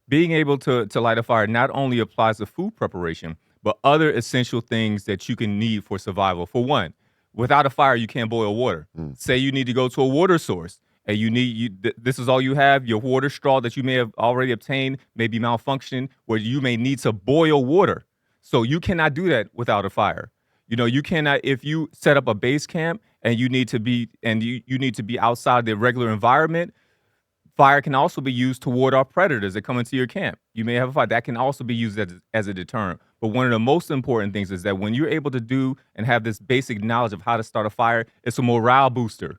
Being able to light a fire not only applies to food preparation, but other essential things that you can need for survival. For one, without a fire, you can't boil water. Mm. Say you need to go to a water source and this is all you have, your water straw that you may have already obtained may be malfunctioning where you may need to boil water. So you cannot do that without a fire. You cannot if you set up a base camp and you need to be outside the regular environment. Fire can also be used to ward off predators that come into your camp. You may have a fire that can also be used as a deterrent. But one of the most important things is that when you're able to do and have this basic knowledge of how to start a fire, it's a morale booster.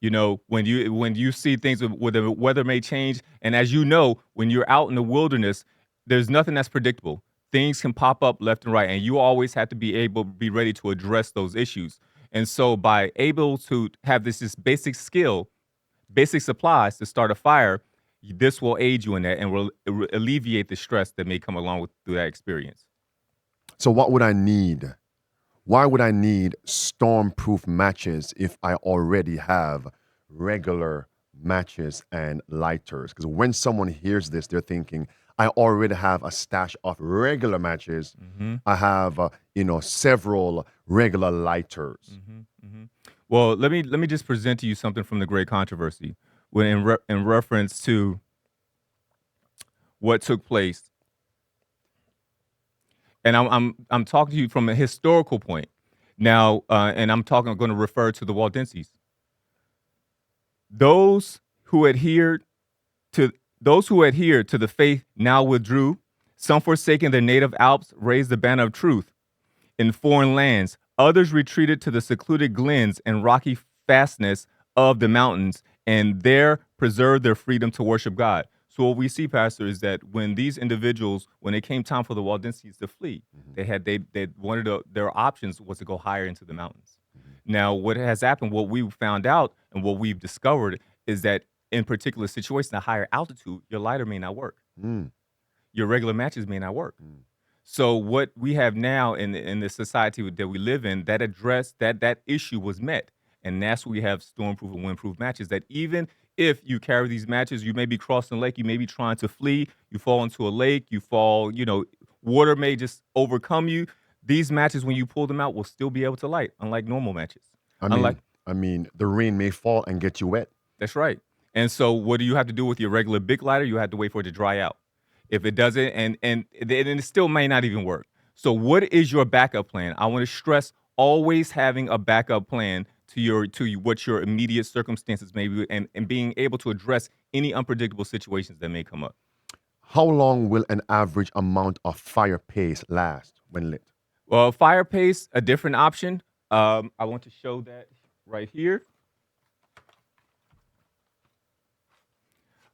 When you see things where the weather may change, and as you know, when you're out in the wilderness, there's nothing that's predictable. Things can pop up left and right, and you always have to be ready to address those issues. And so, by able to have this basic skill, basic supplies to start a fire, this will aid you in that and will alleviate the stress that may come along with through that experience. So what would I need? Why would I need storm-proof matches if I already have regular matches and lighters? Because when someone hears this, they're thinking, I already have a stash of regular matches. Hmm. I have, several regular lighters. Hmm. Well, let me just present to you something from the Great Controversy, when in reference to what took place, and I'm talking to you from a historical point now, and I'm going to refer to the Waldenses. Those who adhered to those who adhered to the faith now withdrew. Some forsaking their native Alps raised the banner of truth in foreign lands. Others retreated to the secluded glens and rocky fastness of the mountains and there preserved their freedom to worship God. So what we see, Pastor, is that when these individuals, when it came time for the Waldenses to flee, Mhm, they wanted their options was to go higher into the mountains. mhm, Now, what has happened, what we found out, and what we've discovered is that in particular situations at higher altitude, your lighter may not work. mm, Your regular matches may not work. mm. So what we have now in the society that we live in, that address that issue was met, and that's where we have stormproof and windproof matches. That even if you carry these matches, you may be crossing a lake, you may be trying to flee, you fall into a lake, you fall, water may just overcome you. These matches, when you pull them out, will still be able to light, unlike normal matches. I Unlike mean, the rain may fall and get you wet. That's right. And so what do you have to do with your regular big lighter? You have to wait for it to dry out. If it doesn't, and it still may not even work. So what is your backup plan? I want to stress always having a backup plan what your immediate circumstances may be and being able to address any unpredictable situations that may come up. How long will an average amount of fire paste last when lit? Well, fire paste, a different option. I want to show that right here.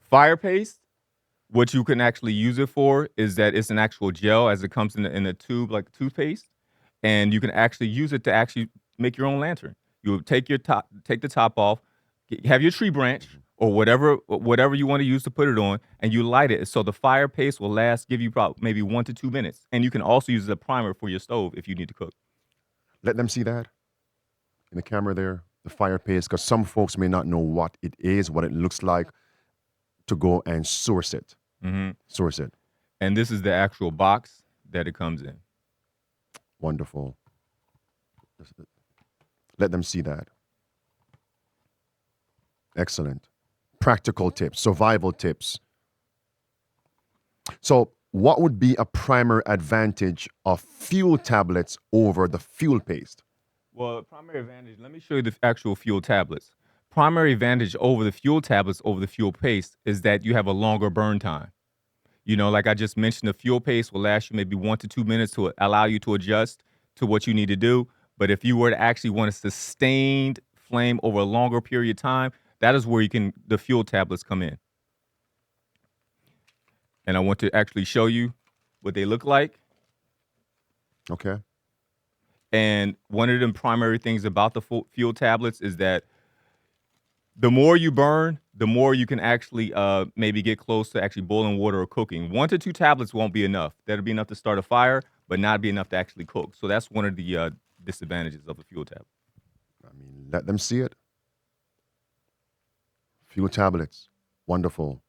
Fire paste, what you can actually use it for is that it's an actual gel as it comes in a tube like toothpaste, and you can actually use it to actually make your own lantern. You would take the top off, have your tree branch Mhm. or whatever you want to use to put it on, and you light it. So the fire paste will give you probably maybe 1 to 2 minutes, and you can also use it as a primer for your stove if you need to cook. Let them see that in the camera there, the fire paste, because some folks may not know what it is, what it looks like, to go and source it. Hmm. Source it. And this is the actual box that it comes in. Wonderful. Let them see that. Excellent. Practical tips, survival tips. So, what would be a primary advantage of fuel tablets over the fuel paste? Well, primary advantage, let me show you the actual fuel tablets. Primary advantage over the fuel tablets over the fuel paste is that you have a longer burn time. Like I just mentioned, the fuel paste will last you maybe 1 to 2 minutes to allow you to adjust to what you need to do. But if you were to actually want a sustained flame over a longer period of time, that is where the fuel tablets come in. And I want to actually show you what they look like. Okay. And one of the primary things about the fuel tablets is that the more you burn, the more you can actually maybe get close to actually boiling water or cooking. 1 to 2 tablets won't be enough. That'll be enough to start a fire, but not be enough to actually cook. So that's one of the disadvantages of the fuel tablet. I mean, let them see it. Fuel tablets. Wonderful.